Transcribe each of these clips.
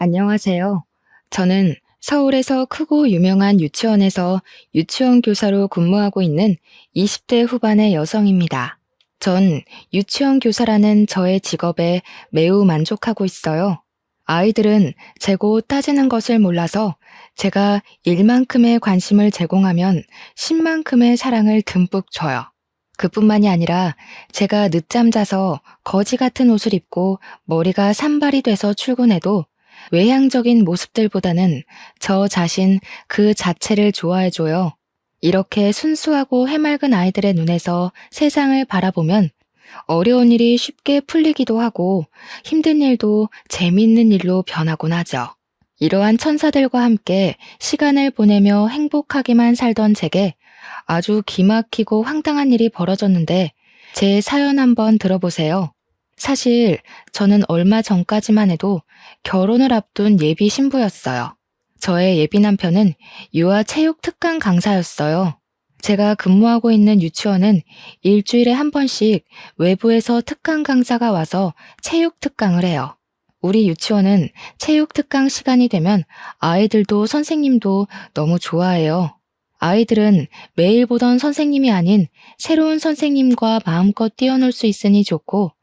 안녕하세요. 저는 서울에서 크고 유명한 유치원에서 유치원 교사로 근무하고 있는 20대 후반의 여성입니다. 전 유치원 교사라는 저의 직업에 매우 만족하고 있어요. 아이들은 재고 따지는 것을 몰라서 제가 일만큼의 관심을 제공하면 10만큼의 사랑을 듬뿍 줘요. 그뿐만이 아니라 제가 늦잠 자서 거지 같은 옷을 입고 머리가 산발이 돼서 출근해도 외향적인 모습들보다는 저 자신 그 자체를 좋아해줘요. 이렇게 순수하고 해맑은 아이들의 눈에서 세상을 바라보면 어려운 일이 쉽게 풀리기도 하고 힘든 일도 재미있는 일로 변하곤 하죠. 이러한 천사들과 함께 시간을 보내며 행복하게만 살던 제게 아주 기막히고 황당한 일이 벌어졌는데 제 사연 한번 들어보세요. 사실 저는 얼마 전까지만 해도 결혼을 앞둔 예비 신부였어요. 저의 예비 남편은 유아 체육 특강 강사였어요. 제가 근무하고 있는 유치원은 일주일에 한 번씩 외부에서 특강 강사가 와서 체육 특강을 해요. 우리 유치원은 체육 특강 시간이 되면 아이들도 선생님도 너무 좋아해요. 아이들은 매일 보던 선생님이 아닌 새로운 선생님과 마음껏 뛰어놀 수 있으니 좋고,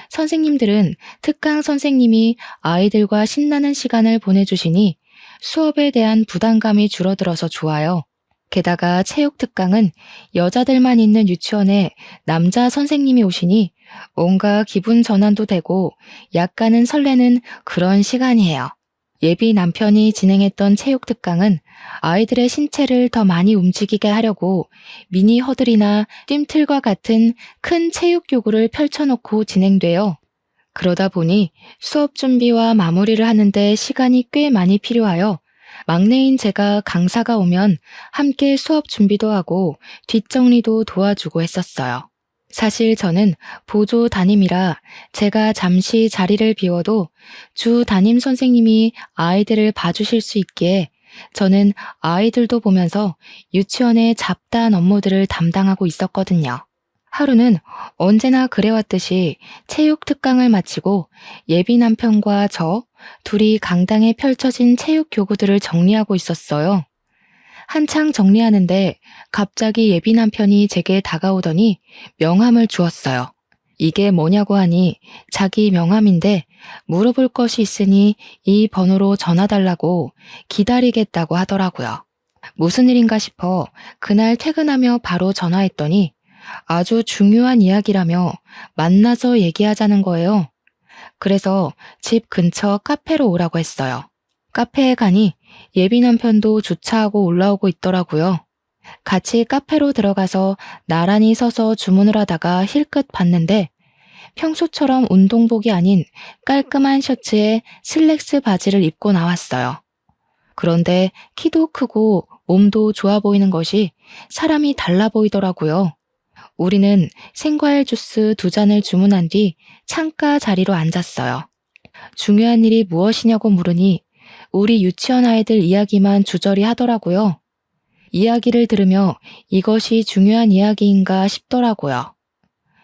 선생님들은 특강 선생님이 아이들과 신나는 시간을 보내주시니 수업에 대한 부담감이 줄어들어서 좋아요. 게다가 체육 특강은 여자들만 있는 유치원에 남자 선생님이 오시니 뭔가 기분 전환도 되고 약간은 설레는 그런 시간이에요. 예비 남편이 진행했던 체육 특강은 아이들의 신체를 더 많이 움직이게 하려고 미니 허들이나 뜀틀과 같은 큰 체육 교구를 펼쳐놓고 진행돼요. 그러다 보니 수업 준비와 마무리를 하는데 시간이 꽤 많이 필요하여 막내인 제가 강사가 오면 함께 수업 준비도 하고 뒷정리도 도와주고 했었어요. 사실 저는 보조 담임이라 제가 잠시 자리를 비워도 주 담임 선생님이 아이들을 봐주실 수 있기에 저는 아이들도 보면서 유치원의 잡다한 업무들을 담당하고 있었거든요. 하루는 언제나 그래왔듯이 체육 특강을 마치고 예비 남편과 저 둘이 강당에 펼쳐진 체육 교구들을 정리하고 있었어요. 한창 정리하는데 갑자기 예비 남편이 제게 다가오더니 명함을 주었어요. 이게 뭐냐고 하니 자기 명함인데 물어볼 것이 있으니 이 번호로 전화달라고 기다리겠다고 하더라고요. 무슨 일인가 싶어 그날 퇴근하며 바로 전화했더니 아주 중요한 이야기라며 만나서 얘기하자는 거예요. 그래서 집 근처 카페로 오라고 했어요. 카페에 가니 예비 남편도 주차하고 올라오고 있더라고요. 같이 카페로 들어가서 나란히 서서 주문을 하다가 힐끗 봤는데 평소처럼 운동복이 아닌 깔끔한 셔츠에 슬랙스 바지를 입고 나왔어요. 그런데 키도 크고 몸도 좋아 보이는 것이 사람이 달라 보이더라고요. 우리는 생과일 주스 2잔을 주문한 뒤 창가 자리로 앉았어요. 중요한 일이 무엇이냐고 물으니 우리 유치원 아이들 이야기만 주저리 하더라고요. 이야기를 들으며 이것이 중요한 이야기인가 싶더라고요.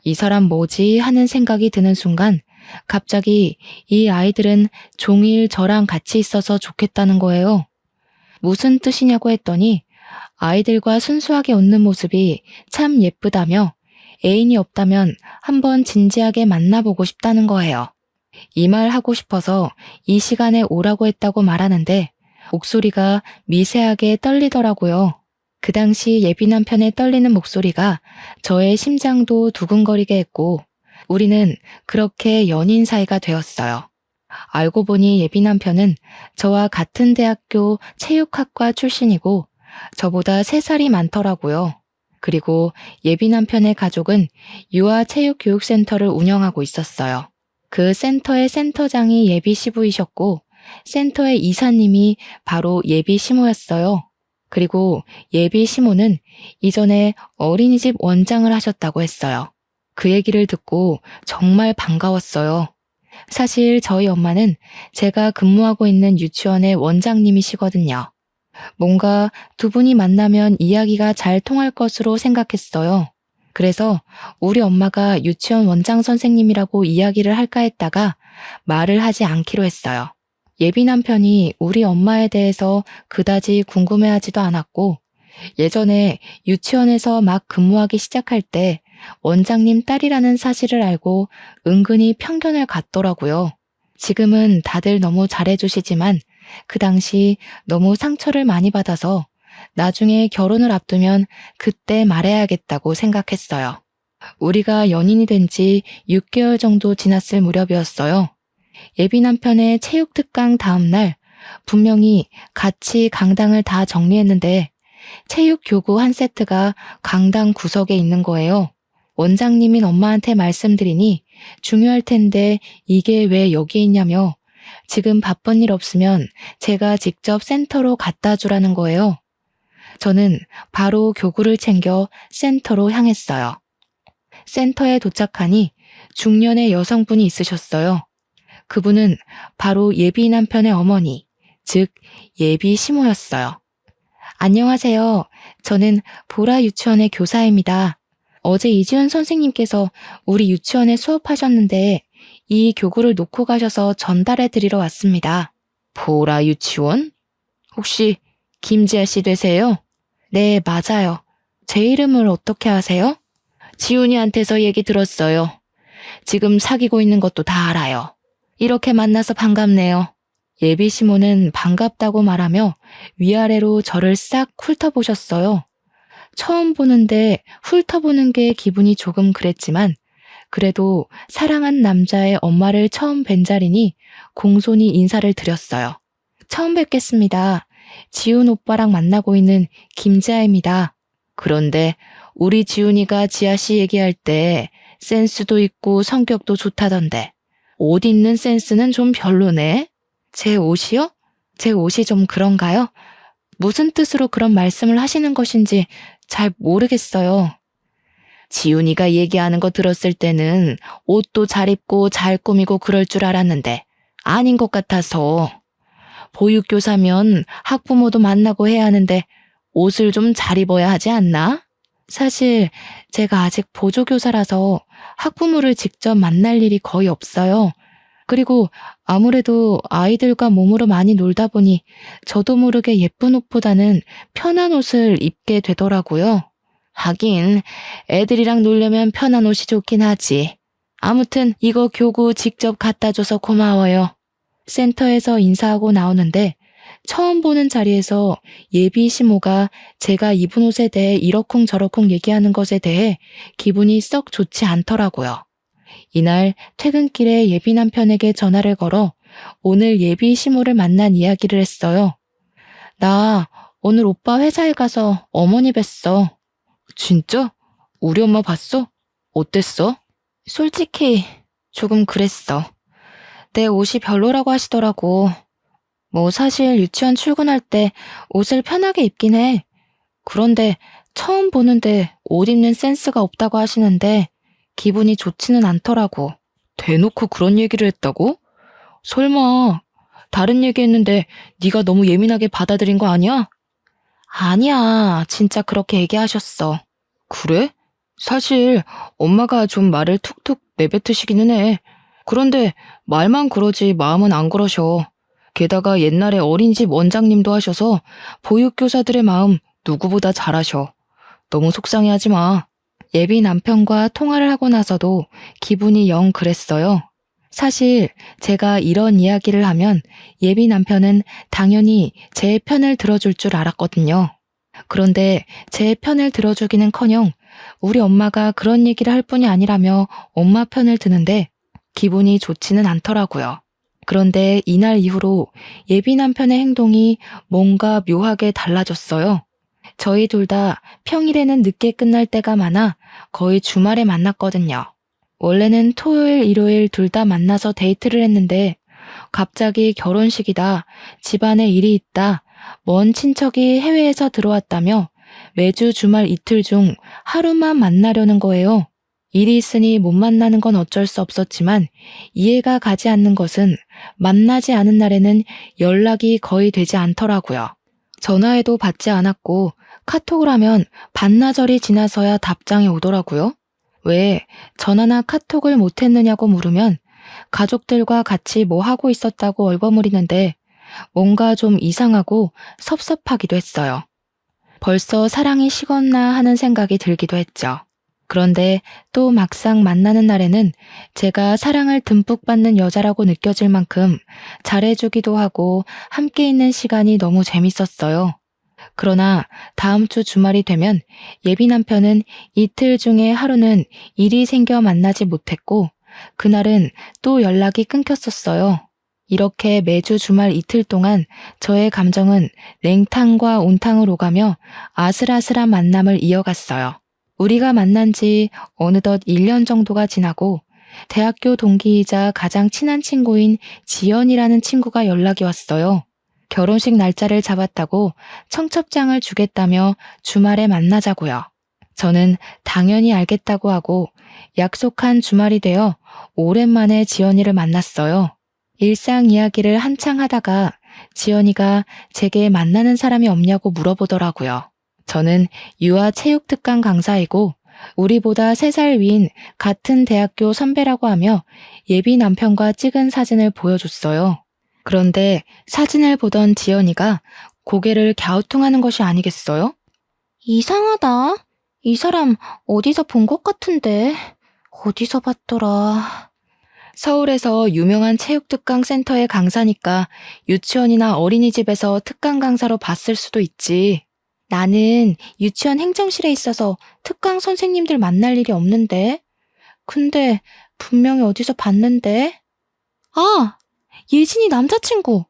이 사람 뭐지 하는 생각이 드는 순간 갑자기 이 아이들은 종일 저랑 같이 있어서 좋겠다는 거예요. 무슨 뜻이냐고 했더니 아이들과 순수하게 웃는 모습이 참 예쁘다며 애인이 없다면 한번 진지하게 만나보고 싶다는 거예요. 이 말 하고 싶어서 이 시간에 오라고 했다고 말하는데 목소리가 미세하게 떨리더라고요. 그 당시 예비 남편의 떨리는 목소리가 저의 심장도 두근거리게 했고 우리는 그렇게 연인 사이가 되었어요. 알고 보니 예비 남편은 저와 같은 대학교 체육학과 출신이고 저보다 3살이 많더라고요. 그리고 예비 남편의 가족은 유아체육교육센터를 운영하고 있었어요. 그 센터의 센터장이 예비 시부이셨고 센터의 이사님이 바로 예비 시모였어요. 그리고 예비 시모는 이전에 어린이집 원장을 하셨다고 했어요. 그 얘기를 듣고 정말 반가웠어요. 사실 저희 엄마는 제가 근무하고 있는 유치원의 원장님이시거든요. 뭔가 두 분이 만나면 이야기가 잘 통할 것으로 생각했어요. 그래서 우리 엄마가 유치원 원장 선생님이라고 이야기를 할까 했다가 말을 하지 않기로 했어요. 예비 남편이 우리 엄마에 대해서 그다지 궁금해하지도 않았고, 예전에 유치원에서 막 근무하기 시작할 때 원장님 딸이라는 사실을 알고 은근히 편견을 갖더라고요. 지금은 다들 너무 잘해주시지만 그 당시 너무 상처를 많이 받아서 나중에 결혼을 앞두면 그때 말해야겠다고 생각했어요. 우리가 연인이 된 지 6개월 정도 지났을 무렵이었어요. 예비 남편의 체육 특강 다음 날 분명히 같이 강당을 다 정리했는데 체육 교구 한 세트가 강당 구석에 있는 거예요. 원장님인 엄마한테 말씀드리니 중요할 텐데 이게 왜 여기에 있냐며 지금 바쁜 일 없으면 제가 직접 센터로 갖다 주라는 거예요. 저는 바로 교구를 챙겨 센터로 향했어요. 센터에 도착하니 중년의 여성분이 있으셨어요. 그분은 바로 예비 남편의 어머니, 즉 예비 시모였어요. 안녕하세요. 저는 보라 유치원의 교사입니다. 어제 이지훈 선생님께서 우리 유치원에 수업하셨는데 이 교구를 놓고 가셔서 전달해 드리러 왔습니다. 보라 유치원? 혹시 김지아 씨 되세요? 네, 맞아요. 제 이름을 어떻게 아세요? 지훈이한테서 얘기 들었어요. 지금 사귀고 있는 것도 다 알아요. 이렇게 만나서 반갑네요. 예비 시모는 반갑다고 말하며 위아래로 저를 싹 훑어보셨어요. 처음 보는데 훑어보는 게 기분이 조금 그랬지만 그래도 사랑한 남자의 엄마를 처음 뵌 자리니 공손히 인사를 드렸어요. 처음 뵙겠습니다. 지훈 오빠랑 만나고 있는 김지아입니다. 그런데 우리 지훈이가 지아씨 얘기할 때 센스도 있고 성격도 좋다던데 옷 입는 센스는 좀 별로네? 제 옷이요? 제 옷이 좀 그런가요? 무슨 뜻으로 그런 말씀을 하시는 것인지 잘 모르겠어요. 지훈이가 얘기하는 거 들었을 때는 옷도 잘 입고 잘 꾸미고 그럴 줄 알았는데 아닌 것 같아서. 보육교사면 학부모도 만나고 해야 하는데 옷을 좀 잘 입어야 하지 않나? 사실 제가 아직 보조교사라서 학부모를 직접 만날 일이 거의 없어요. 그리고 아무래도 아이들과 몸으로 많이 놀다 보니 저도 모르게 예쁜 옷보다는 편한 옷을 입게 되더라고요. 하긴 애들이랑 놀려면 편한 옷이 좋긴 하지. 아무튼 이거 교구 직접 갖다 줘서 고마워요. 센터에서 인사하고 나오는데 처음 보는 자리에서 예비 시모가 제가 입은 옷에 대해 이러쿵저러쿵 얘기하는 것에 대해 기분이 썩 좋지 않더라고요. 이날 퇴근길에 예비 남편에게 전화를 걸어 오늘 예비 시모를 만난 이야기를 했어요. 나 오늘 오빠 회사에 가서 어머니 뵀어. 진짜? 우리 엄마 봤어? 어땠어? 솔직히 조금 그랬어. 내 옷이 별로라고 하시더라고. 뭐 사실 유치원 출근할 때 옷을 편하게 입긴 해. 그런데 처음 보는데 옷 입는 센스가 없다고 하시는데 기분이 좋지는 않더라고. 대놓고 그런 얘기를 했다고? 설마 다른 얘기했는데 네가 너무 예민하게 받아들인 거 아니야? 아니야, 진짜 그렇게 얘기하셨어. 그래? 사실 엄마가 좀 말을 툭툭 내뱉으시기는 해. 그런데 말만 그러지 마음은 안 그러셔. 게다가 옛날에 어린이집 원장님도 하셔서 보육교사들의 마음 누구보다 잘 아셔. 너무 속상해하지 마. 예비 남편과 통화를 하고 나서도 기분이 영 그랬어요. 사실 제가 이런 이야기를 하면 예비 남편은 당연히 제 편을 들어줄 줄 알았거든요. 그런데 제 편을 들어주기는커녕 우리 엄마가 그런 얘기를 할 뿐이 아니라며 엄마 편을 드는데 기분이 좋지는 않더라고요. 그런데 이날 이후로 예비 남편의 행동이 뭔가 묘하게 달라졌어요. 저희 둘 다 평일에는 늦게 끝날 때가 많아 거의 주말에 만났거든요. 원래는 토요일, 일요일 둘 다 만나서 데이트를 했는데 갑자기 결혼식이다, 집안에 일이 있다, 먼 친척이 해외에서 들어왔다며 매주 주말 이틀 중 하루만 만나려는 거예요. 일이 있으니 못 만나는 건 어쩔 수 없었지만 이해가 가지 않는 것은 만나지 않은 날에는 연락이 거의 되지 않더라고요. 전화해도 받지 않았고 카톡을 하면 반나절이 지나서야 답장이 오더라고요. 왜 전화나 카톡을 못했느냐고 물으면 가족들과 같이 뭐 하고 있었다고 얼버무리는데 뭔가 좀 이상하고 섭섭하기도 했어요. 벌써 사랑이 식었나 하는 생각이 들기도 했죠. 그런데 또 막상 만나는 날에는 제가 사랑을 듬뿍 받는 여자라고 느껴질 만큼 잘해주기도 하고 함께 있는 시간이 너무 재밌었어요. 그러나 다음 주 주말이 되면 예비 남편은 이틀 중에 하루는 일이 생겨 만나지 못했고 그날은 또 연락이 끊겼었어요. 이렇게 매주 주말 이틀 동안 저의 감정은 냉탕과 온탕을 오가며 아슬아슬한 만남을 이어갔어요. 우리가 만난 지 어느덧 1년 정도가 지나고 대학교 동기이자 가장 친한 친구인 지연이라는 친구가 연락이 왔어요. 결혼식 날짜를 잡았다고 청첩장을 주겠다며 주말에 만나자고요. 저는 당연히 알겠다고 하고 약속한 주말이 되어 오랜만에 지연이를 만났어요. 일상 이야기를 한창 하다가 지연이가 제게 만나는 사람이 없냐고 물어보더라고요. 저는 유아체육특강 강사이고 우리보다 3살 위인 같은 대학교 선배라고 하며 예비 남편과 찍은 사진을 보여줬어요. 그런데 사진을 보던 지연이가 고개를 갸우뚱하는 것이 아니겠어요? 이상하다. 이 사람 어디서 본 것 같은데. 어디서 봤더라. 서울에서 유명한 체육특강 센터의 강사니까 유치원이나 어린이집에서 특강 강사로 봤을 수도 있지. 나는 유치원 행정실에 있어서 특강 선생님들 만날 일이 없는데. 근데 분명히 어디서 봤는데. 아! 예진이 남자친구.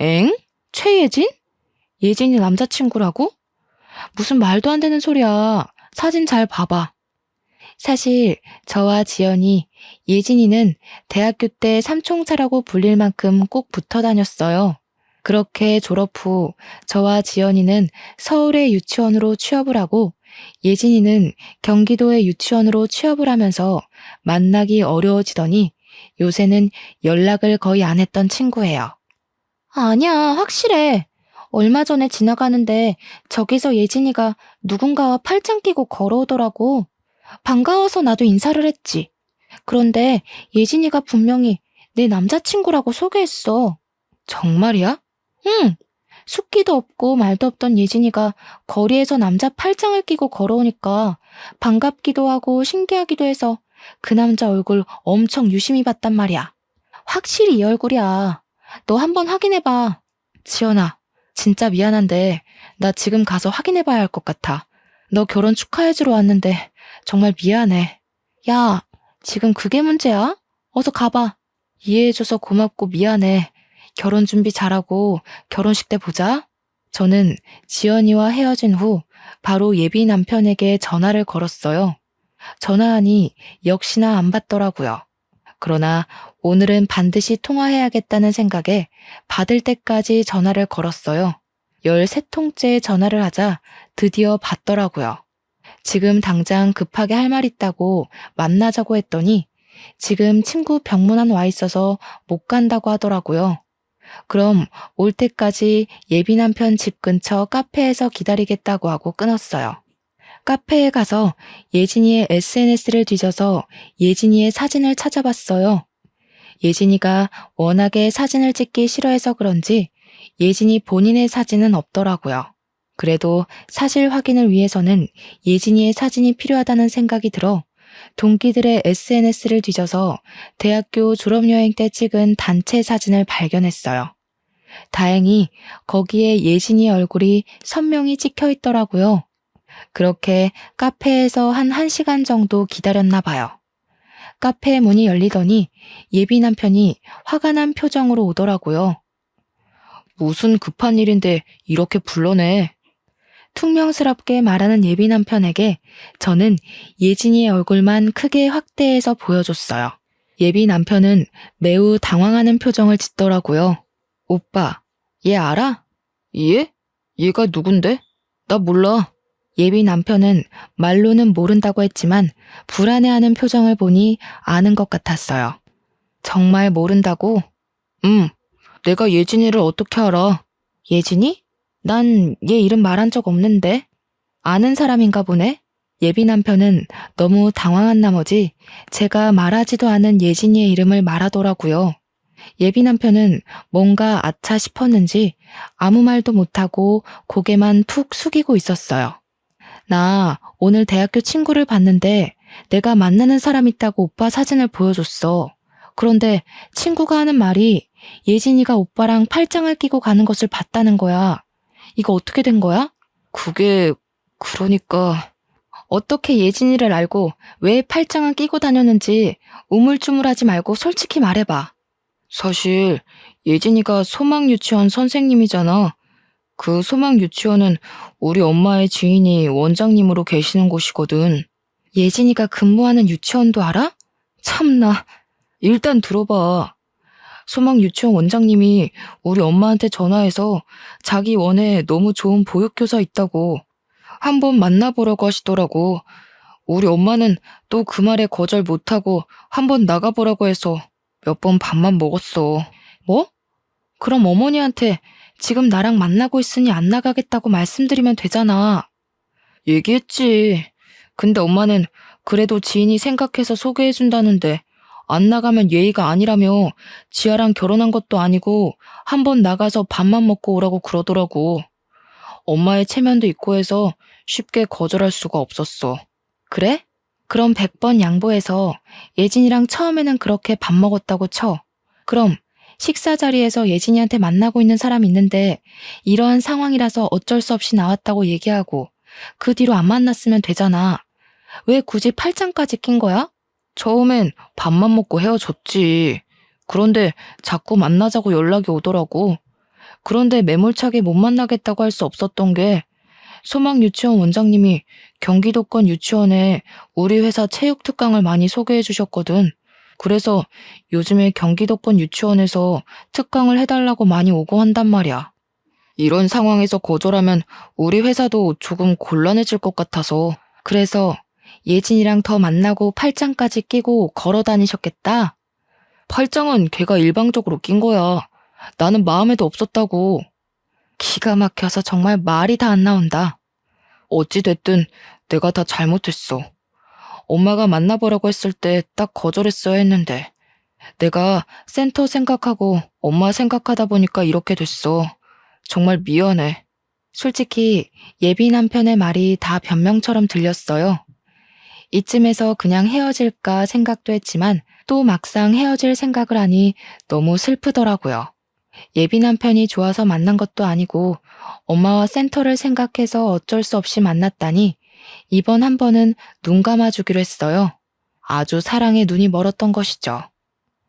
엥? 최예진? 예진이 남자친구라고? 무슨 말도 안 되는 소리야. 사진 잘 봐봐. 사실 저와 지연이 예진이는 대학교 때 삼총사라고 불릴 만큼 꼭 붙어 다녔어요. 그렇게 졸업 후 저와 지연이는 서울의 유치원으로 취업을 하고 예진이는 경기도의 유치원으로 취업을 하면서 만나기 어려워지더니 요새는 연락을 거의 안 했던 친구예요. 아니야, 확실해. 얼마 전에 지나가는데 저기서 예진이가 누군가와 팔짱 끼고 걸어오더라고. 반가워서 나도 인사를 했지. 그런데 예진이가 분명히 내 남자친구라고 소개했어. 정말이야? 응. 숫기도 없고 말도 없던 예진이가 거리에서 남자 팔짱을 끼고 걸어오니까 반갑기도 하고 신기하기도 해서 그 남자 얼굴 엄청 유심히 봤단 말이야. 확실히 이 얼굴이야. 너 한번 확인해봐. 지연아, 진짜 미안한데 나 지금 가서 확인해봐야 할 것 같아. 너 결혼 축하해주러 왔는데 정말 미안해. 야, 지금 그게 문제야? 어서 가봐. 이해해줘서 고맙고 미안해. 결혼 준비 잘하고 결혼식 때 보자. 저는 지연이와 헤어진 후 바로 예비 남편에게 전화를 걸었어요. 전화하니 역시나 안 받더라고요. 그러나 오늘은 반드시 통화해야겠다는 생각에 받을 때까지 전화를 걸었어요. 13통째 전화를 하자 드디어 받더라고요. 지금 당장 급하게 할 말 있다고 만나자고 했더니 지금 친구 병문안 와 있어서 못 간다고 하더라고요. 그럼 올 때까지 예비 남편 집 근처 카페에서 기다리겠다고 하고 끊었어요. 카페에 가서 예진이의 SNS를 뒤져서 예진이의 사진을 찾아봤어요. 예진이가 워낙에 사진을 찍기 싫어해서 그런지 예진이 본인의 사진은 없더라고요. 그래도 사실 확인을 위해서는 예진이의 사진이 필요하다는 생각이 들어 동기들의 SNS를 뒤져서 대학교 졸업여행 때 찍은 단체 사진을 발견했어요. 다행히 거기에 예진이 얼굴이 선명히 찍혀 있더라고요. 그렇게 카페에서 한 1시간 정도 기다렸나 봐요. 카페 문이 열리더니 예비 남편이 화가 난 표정으로 오더라고요. 무슨 급한 일인데 이렇게 불러내. 퉁명스럽게 말하는 예비 남편에게 저는 예진이의 얼굴만 크게 확대해서 보여줬어요. 예비 남편은 매우 당황하는 표정을 짓더라고요. 오빠, 얘 알아? 얘? 얘가 누군데? 나 몰라. 예비 남편은 말로는 모른다고 했지만 불안해하는 표정을 보니 아는 것 같았어요. 정말 모른다고? 내가 예진이를 어떻게 알아? 예진이? 난 얘 이름 말한 적 없는데. 아는 사람인가 보네? 예비 남편은 너무 당황한 나머지 제가 말하지도 않은 예진이의 이름을 말하더라고요. 예비 남편은 뭔가 아차 싶었는지 아무 말도 못하고 고개만 툭 숙이고 있었어요. 나 오늘 대학교 친구를 봤는데 내가 만나는 사람 있다고 오빠 사진을 보여줬어. 그런데 친구가 하는 말이 예진이가 오빠랑 팔짱을 끼고 가는 것을 봤다는 거야. 이거 어떻게 된 거야? 그러니까 어떻게 예진이를 알고 왜 팔짱을 끼고 다녔는지 우물쭈물하지 말고 솔직히 말해봐. 사실 예진이가 소망유치원 선생님이잖아. 그 소망유치원은 우리 엄마의 지인이 원장님으로 계시는 곳이거든. 예진이가 근무하는 유치원도 알아? 참나. 일단 들어봐. 소망유치원 원장님이 우리 엄마한테 전화해서 자기 원에 너무 좋은 보육교사 있다고 한번 만나보라고 하시더라고. 우리 엄마는 또 그 말에 거절 못하고 한번 나가보라고 해서 몇 번 밥만 먹었어. 뭐? 그럼 어머니한테 지금 나랑 만나고 있으니 안 나가겠다고 말씀드리면 되잖아. 얘기했지. 근데 엄마는 그래도 지인이 생각해서 소개해준다는데 안 나가면 예의가 아니라며 지아랑 결혼한 것도 아니고 한번 나가서 밥만 먹고 오라고 그러더라고. 엄마의 체면도 있고 해서 쉽게 거절할 수가 없었어. 그래? 그럼 100번 양보해서 예진이랑 처음에는 그렇게 밥 먹었다고 쳐. 그럼 식사 자리에서 예진이한테 만나고 있는 사람 있는데 이러한 상황이라서 어쩔 수 없이 나왔다고 얘기하고 그 뒤로 안 만났으면 되잖아. 왜 굳이 팔짱까지 낀 거야? 처음엔 밥만 먹고 헤어졌지. 그런데 자꾸 만나자고 연락이 오더라고. 그런데 매몰차게 못 만나겠다고 할 수 없었던 게 소망유치원 원장님이 경기도권 유치원에 우리 회사 체육 특강을 많이 소개해 주셨거든. 그래서 요즘에 경기도권 유치원에서 특강을 해달라고 많이 오고 한단 말이야. 이런 상황에서 거절하면 우리 회사도 조금 곤란해질 것 같아서 그래서 예진이랑 더 만나고 팔짱까지 끼고 걸어 다니셨겠다? 팔짱은 걔가 일방적으로 낀 거야. 나는 마음에도 없었다고. 기가 막혀서 정말 말이 다 안 나온다. 어찌됐든 내가 다 잘못했어. 엄마가 만나보라고 했을 때 딱 거절했어야 했는데 내가 센터 생각하고 엄마 생각하다 보니까 이렇게 됐어. 정말 미안해. 솔직히 예비 남편의 말이 다 변명처럼 들렸어요. 이쯤에서 그냥 헤어질까 생각도 했지만 또 막상 헤어질 생각을 하니 너무 슬프더라고요. 예비 남편이 좋아서 만난 것도 아니고 엄마와 센터를 생각해서 어쩔 수 없이 만났다니 이번 한 번은 눈 감아주기로 했어요. 아주 사랑에 눈이 멀었던 것이죠.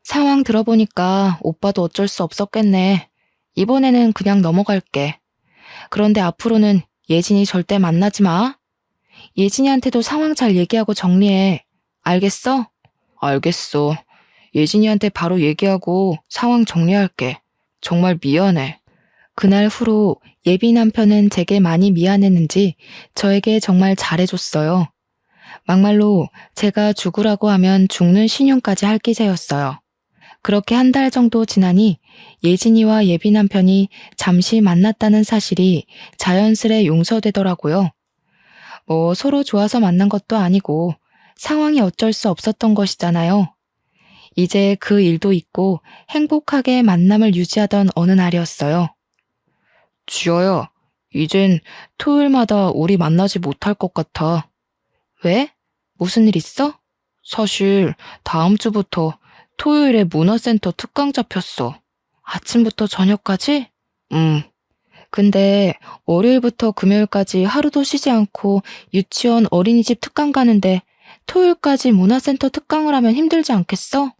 상황 들어보니까 오빠도 어쩔 수 없었겠네. 이번에는 그냥 넘어갈게. 그런데 앞으로는 예진이 절대 만나지 마. 예진이한테도 상황 잘 얘기하고 정리해. 알겠어? 알겠어. 예진이한테 바로 얘기하고 상황 정리할게. 정말 미안해. 그날 후로 예비 남편은 제게 많이 미안했는지 저에게 정말 잘해줬어요. 막말로 제가 죽으라고 하면 죽는 신용까지 할 기세였어요. 그렇게 한 달 정도 지나니 예진이와 예비 남편이 잠시 만났다는 사실이 자연스레 용서되더라고요. 뭐 서로 좋아서 만난 것도 아니고 상황이 어쩔 수 없었던 것이잖아요. 이제 그 일도 잊고 행복하게 만남을 유지하던 어느 날이었어요. 지아야, 이젠 토요일마다 우리 만나지 못할 것 같아. 왜? 무슨 일 있어? 사실 다음 주부터 토요일에 문화센터 특강 잡혔어. 아침부터 저녁까지? 근데 월요일부터 금요일까지 하루도 쉬지 않고 유치원 어린이집 특강 가는데 토요일까지 문화센터 특강을 하면 힘들지 않겠어?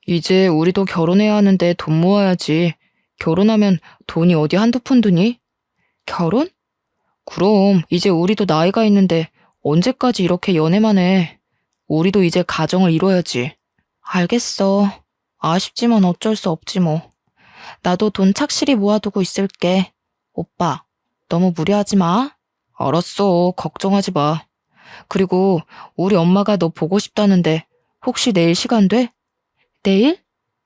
이제 우리도 결혼해야 하는데 돈 모아야지. 결혼하면 돈이 어디 한두 푼 드니? 결혼? 그럼 이제 우리도 나이가 있는데 언제까지 이렇게 연애만 해. 우리도 이제 가정을 이뤄야지. 알겠어. 아쉽지만 어쩔 수 없지 뭐. 나도 돈 착실히 모아두고 있을게. 오빠, 너무 무리하지 마. 알았어. 걱정하지 마. 그리고 우리 엄마가 너 보고 싶다는데 혹시 내일 시간 돼? 내일?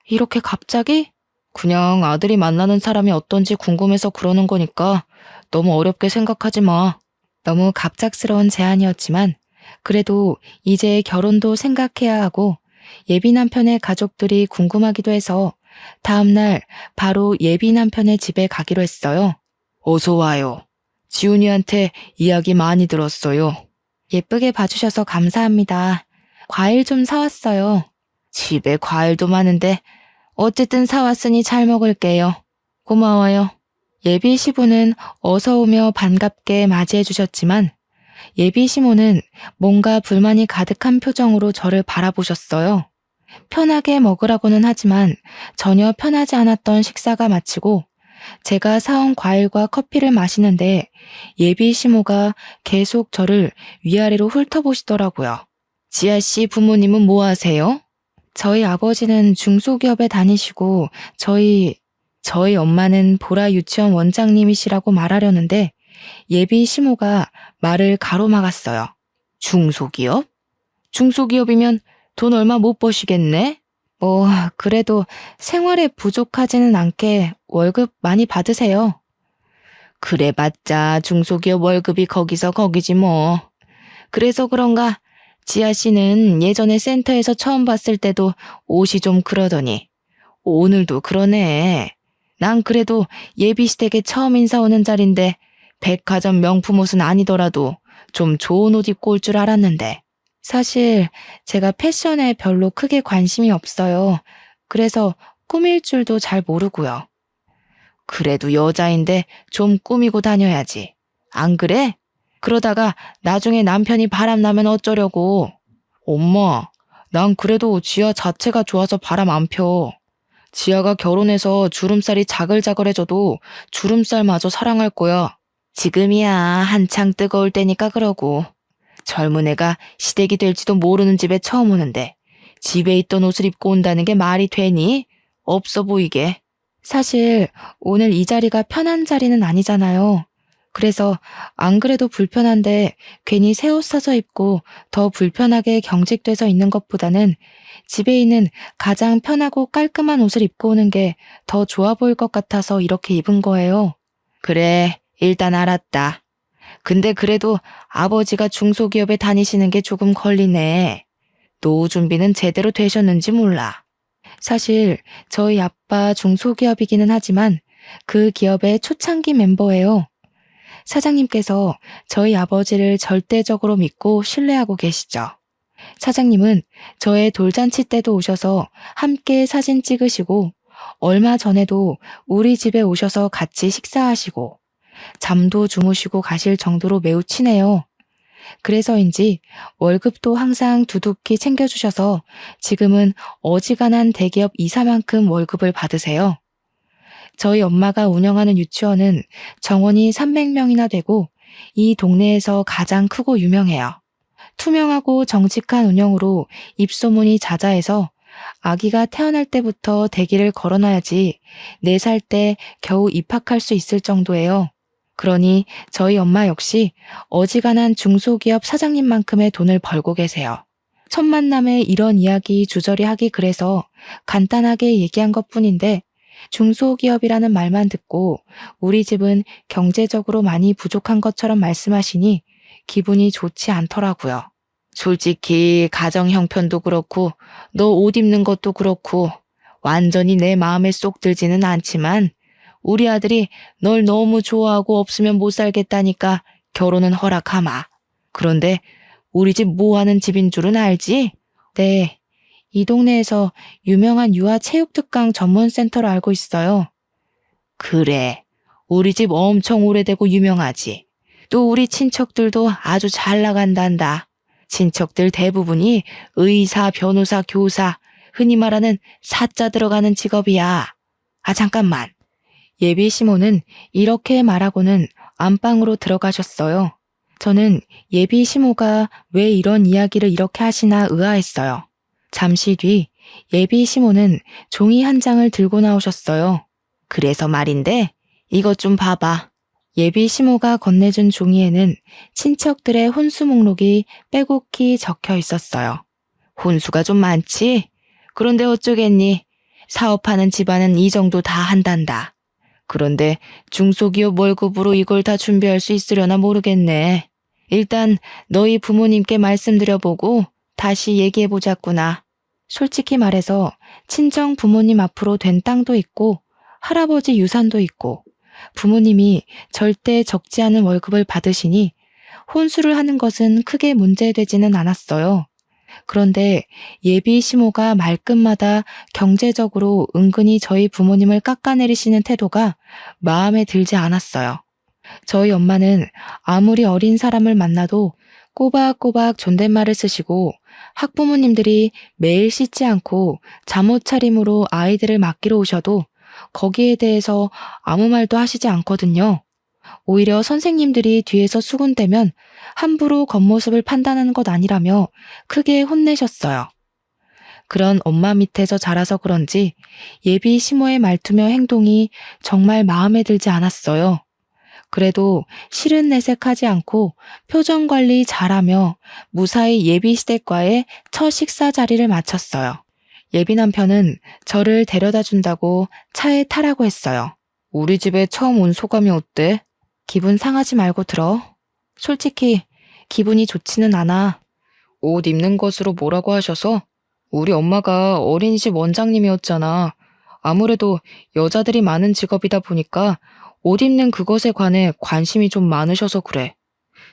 이렇게 갑자기? 그냥 아들이 만나는 사람이 어떤지 궁금해서 그러는 거니까 너무 어렵게 생각하지 마. 너무 갑작스러운 제안이었지만 그래도 이제 결혼도 생각해야 하고 예비 남편의 가족들이 궁금하기도 해서 다음날 바로 예비 남편의 집에 가기로 했어요. 어서 와요. 지훈이한테 이야기 많이 들었어요. 예쁘게 봐주셔서 감사합니다. 과일 좀 사왔어요. 집에 과일도 많은데 어쨌든 사왔으니 잘 먹을게요. 고마워요. 예비 시부는 어서 오며 반갑게 맞이해 주셨지만 예비 시모는 뭔가 불만이 가득한 표정으로 저를 바라보셨어요. 편하게 먹으라고는 하지만 전혀 편하지 않았던 식사가 마치고 제가 사온 과일과 커피를 마시는데 예비 시모가 계속 저를 위아래로 훑어보시더라고요. 지아 씨 부모님은 뭐 하세요? 저희 아버지는 중소기업에 다니시고 저희 엄마는 보라 유치원 원장님이시라고 말하려는데 예비 시모가 말을 가로막았어요. 중소기업? 중소기업이면 돈 얼마 못 버시겠네? 그래도 생활에 부족하지는 않게 월급 많이 받으세요. 그래봤자 중소기업 월급이 거기서 거기지 뭐. 그래서 그런가 지아 씨는 예전에 센터에서 처음 봤을 때도 옷이 좀 그러더니 오늘도 그러네. 난 그래도 예비시댁에 처음 인사 오는 자리인데 백화점 명품 옷은 아니더라도 좀 좋은 옷 입고 올 줄 알았는데. 사실 제가 패션에 별로 크게 관심이 없어요. 그래서 꾸밀 줄도 잘 모르고요. 그래도 여자인데 좀 꾸미고 다녀야지. 안 그래? 그러다가 나중에 남편이 바람나면 어쩌려고. 엄마, 난 그래도 지아 자체가 좋아서 바람 안 펴. 지아가 결혼해서 주름살이 자글자글해져도 주름살마저 사랑할 거야. 지금이야 한창 뜨거울 때니까 그러고. 젊은 애가 시댁이 될지도 모르는 집에 처음 오는데 집에 있던 옷을 입고 온다는 게 말이 되니? 없어 보이게. 사실 오늘 이 자리가 편한 자리는 아니잖아요. 그래서 안 그래도 불편한데 괜히 새 옷 사서 입고 더 불편하게 경직돼서 있는 것보다는 집에 있는 가장 편하고 깔끔한 옷을 입고 오는 게 더 좋아 보일 것 같아서 이렇게 입은 거예요. 그래, 일단 알았다. 근데 그래도 아버지가 중소기업에 다니시는 게 조금 걸리네. 노후 준비는 제대로 되셨는지 몰라. 사실 저희 아빠 중소기업이기는 하지만 그 기업의 초창기 멤버예요. 사장님께서 저희 아버지를 절대적으로 믿고 신뢰하고 계시죠. 사장님은 저의 돌잔치 때도 오셔서 함께 사진 찍으시고 얼마 전에도 우리 집에 오셔서 같이 식사하시고 잠도 주무시고 가실 정도로 매우 친해요. 그래서인지 월급도 항상 두둑히 챙겨주셔서 지금은 어지간한 대기업 이사만큼 월급을 받으세요. 저희 엄마가 운영하는 유치원은 정원이 300명이나 되고 이 동네에서 가장 크고 유명해요. 투명하고 정직한 운영으로 입소문이 자자해서 아기가 태어날 때부터 대기를 걸어놔야지 4살 때 겨우 입학할 수 있을 정도예요. 그러니 저희 엄마 역시 어지간한 중소기업 사장님만큼의 돈을 벌고 계세요. 첫 만남에 이런 이야기 주저리 하기 그래서 간단하게 얘기한 것뿐인데 중소기업이라는 말만 듣고 우리 집은 경제적으로 많이 부족한 것처럼 말씀하시니 기분이 좋지 않더라고요. 솔직히 가정 형편도 그렇고 너 옷 입는 것도 그렇고 완전히 내 마음에 쏙 들지는 않지만 우리 아들이 널 너무 좋아하고 없으면 못 살겠다니까 결혼은 허락하마. 그런데 우리 집 뭐 하는 집인 줄은 알지? 네. 이 동네에서 유명한 유아체육특강 전문센터로 알고 있어요. 그래. 우리 집 엄청 오래되고 유명하지. 또 우리 친척들도 아주 잘 나간단다. 친척들 대부분이 의사, 변호사, 교사, 흔히 말하는 사자 들어가는 직업이야. 아, 잠깐만. 예비 시모는 이렇게 말하고는 안방으로 들어가셨어요. 저는 예비 시모가 왜 이런 이야기를 이렇게 하시나 의아했어요. 잠시 뒤 예비 시모는 종이 한 장을 들고 나오셨어요. 그래서 말인데 이것 좀 봐봐. 예비 시모가 건네준 종이에는 친척들의 혼수 목록이 빼곡히 적혀 있었어요. 혼수가 좀 많지? 그런데 어쩌겠니? 사업하는 집안은 이 정도 다 한단다. 그런데 중소기업 월급으로 이걸 다 준비할 수 있으려나 모르겠네. 일단 너희 부모님께 말씀드려보고 다시 얘기해보자꾸나. 솔직히 말해서 친정 부모님 앞으로 된 땅도 있고 할아버지 유산도 있고 부모님이 절대 적지 않은 월급을 받으시니 혼수를 하는 것은 크게 문제되지는 않았어요. 그런데 예비 시모가 말끝마다 경제적으로 은근히 저희 부모님을 깎아내리시는 태도가 마음에 들지 않았어요. 저희 엄마는 아무리 어린 사람을 만나도 꼬박꼬박 존댓말을 쓰시고 학부모님들이 매일 씻지 않고 잠옷 차림으로 아이들을 맡기러 오셔도 거기에 대해서 아무 말도 하시지 않거든요. 오히려 선생님들이 뒤에서 수군대면 함부로 겉모습을 판단하는 것 아니라며 크게 혼내셨어요. 그런 엄마 밑에서 자라서 그런지 예비 시모의 말투며 행동이 정말 마음에 들지 않았어요. 그래도 실은 내색하지 않고 표정 관리 잘하며 무사히 예비 시댁과의 첫 식사 자리를 마쳤어요. 예비 남편은 저를 데려다 준다고 차에 타라고 했어요. 우리 집에 처음 온 소감이 어때? 기분 상하지 말고 들어. 솔직히 기분이 좋지는 않아. 옷 입는 것으로 뭐라고 하셔서? 우리 엄마가 어린이집 원장님이었잖아. 아무래도 여자들이 많은 직업이다 보니까 옷 입는 그것에 관해 관심이 좀 많으셔서 그래.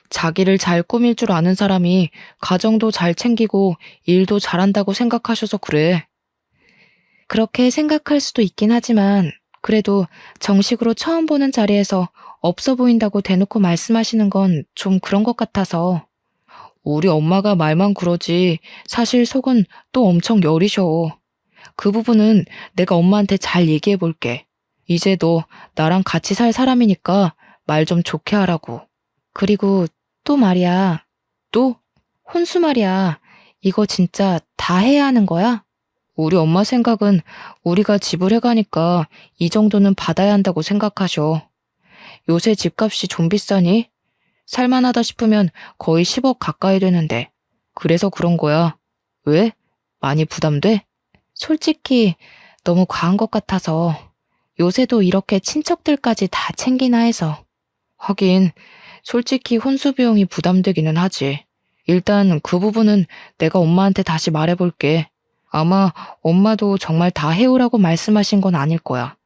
자기를 잘 꾸밀 줄 아는 사람이 가정도 잘 챙기고 일도 잘한다고 생각하셔서 그래. 그렇게 생각할 수도 있긴 하지만 그래도 정식으로 처음 보는 자리에서 없어 보인다고 대놓고 말씀하시는 건 좀 그런 것 같아서. 우리 엄마가 말만 그러지 사실 속은 또 엄청 여리셔. 그 부분은 내가 엄마한테 잘 얘기해 볼게. 이제 너 나랑 같이 살 사람이니까 말 좀 좋게 하라고. 그리고 또 말이야. 또? 혼수 말이야. 이거 진짜 다 해야 하는 거야? 우리 엄마 생각은 우리가 지불해가니까 이 정도는 받아야 한다고 생각하셔. 요새 집값이 좀 비싸니? 살만하다 싶으면 거의 10억 가까이 되는데. 그래서 그런 거야. 왜? 많이 부담돼? 솔직히 너무 과한 것 같아서. 요새도 이렇게 친척들까지 다 챙기나 해서. 하긴 솔직히 혼수 비용이 부담되기는 하지. 일단 그 부분은 내가 엄마한테 다시 말해볼게. 아마 엄마도 정말 다 해오라고 말씀하신 건 아닐 거야.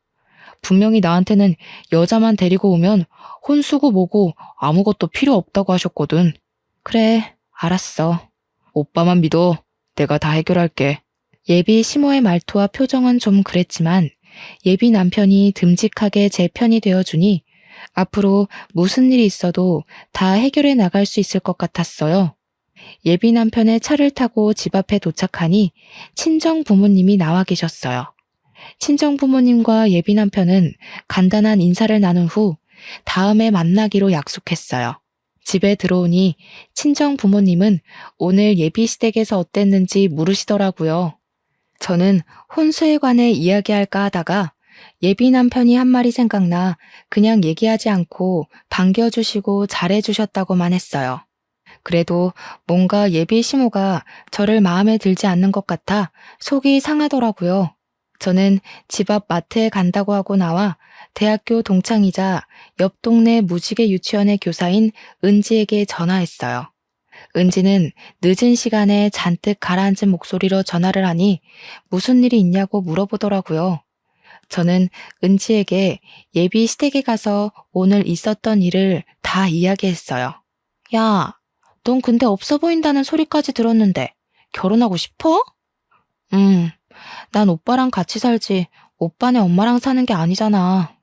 분명히 나한테는 여자만 데리고 오면 혼수고 뭐고 아무것도 필요 없다고 하셨거든. 그래, 알았어. 오빠만 믿어. 내가 다 해결할게. 예비 시모의 말투와 표정은 좀 그랬지만 예비 남편이 듬직하게 제 편이 되어주니 앞으로 무슨 일이 있어도 다 해결해 나갈 수 있을 것 같았어요. 예비 남편의 차를 타고 집 앞에 도착하니 친정 부모님이 나와 계셨어요. 친정 부모님과 예비 남편은 간단한 인사를 나눈 후 다음에 만나기로 약속했어요. 집에 들어오니 친정 부모님은 오늘 예비 시댁에서 어땠는지 물으시더라고요. 저는 혼수에 관해 이야기할까 하다가 예비 남편이 한 말이 생각나 그냥 얘기하지 않고 반겨주시고 잘해주셨다고만 했어요. 그래도 뭔가 예비 시모가 저를 마음에 들지 않는 것 같아 속이 상하더라고요. 저는 집 앞 마트에 간다고 하고 나와 대학교 동창이자 옆 동네 무지개 유치원의 교사인 은지에게 전화했어요. 은지는 늦은 시간에 잔뜩 가라앉은 목소리로 전화를 하니 무슨 일이 있냐고 물어보더라고요. 저는 은지에게 예비 시댁에 가서 오늘 있었던 일을 다 이야기했어요. 야, 넌 근데 없어 보인다는 소리까지 들었는데 결혼하고 싶어? 난 오빠랑 같이 살지 오빠네 엄마랑 사는 게 아니잖아.